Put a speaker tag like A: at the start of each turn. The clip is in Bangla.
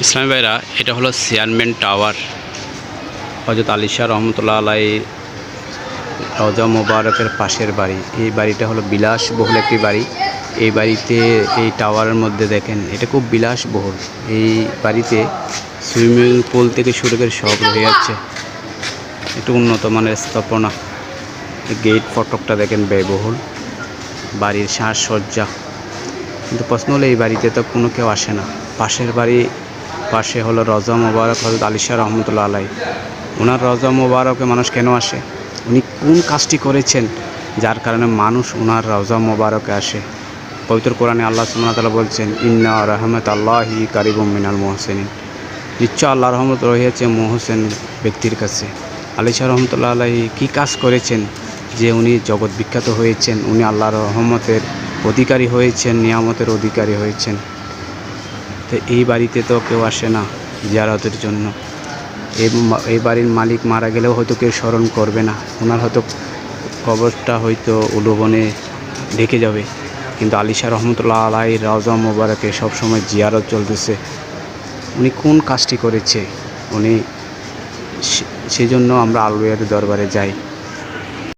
A: ইসলামী ভাইরা, এটা হলো চেয়ারম্যান টাওয়ার, হযরত আলী শাহ রহমতুল্লাহ আলাইহি রওজা মোবারকের পাশের বাড়ি। এই বাড়িটা হলো বিলাসবহুল একটি বাড়ি। এই বাড়িতে, এই টাওয়ারের মধ্যে দেখেন, এটা খুব বিলাসবহুল। এই বাড়িতে সুইমিং পুল থেকে শুরু করে সব রয়ে যাচ্ছে। একটু উন্নত মানের স্থাপনা। গেট ফটকটা দেখেন ব্যয়বহুল, বাড়ির সাজসজ্জা। কিন্তু প্রশ্ন হলো, এই বাড়িতে তো কোনো কেউ আসে না। পাশের বাড়ি, পাশে হলো রওজা মোবারক হযরত আলী শাহ রহমতুল্লাহ আলাইহি। ওনার রওজা মোবারকে মানুষ কেন আসে? উনি কোন কাজটি করেছেন যার কারণে মানুষ ওনার রওজা মোবারকে আসে? পবিত্র কোরআনে আল্লাহ সুবহানাহু ওয়া তাআলা বলছেন, ইন্না রাহমাতাল্লাহি কারিবুম মিনাল মুহসিনিন। নিশ্চয় আল্লাহর রহমত রয়েছে মুহসিন ব্যক্তির কাছে। আলী শাহ রহমতুল্লাহ আলাইহি কী কাজ করেছেন যে উনি জগৎ বিখ্যাত হয়েছেন? উনি আল্লাহর রহমতের অধিকারী হয়েছেন, নিয়ামতের অধিকারী হয়েছেন। তো এই বাড়িতে তো কেউ আসে না জিয়ারতের জন্য। এই বাড়ির মালিক মারা গেলেও হয়তো কেউ স্মরণ করবে না। ওনার হয়তো কবরটা হয়তো উলুবনে ঢেকে যাবে, কিন্তু আলী শাহ রহমতুল্লাহ আলাইহির রওজা মোবারকে সবসময় জিয়ারত চলতেছে। উনি কোন কাজটি করেছে? উনি, সেজন্য আমরা আউলিয়াদের দরবারে যাই।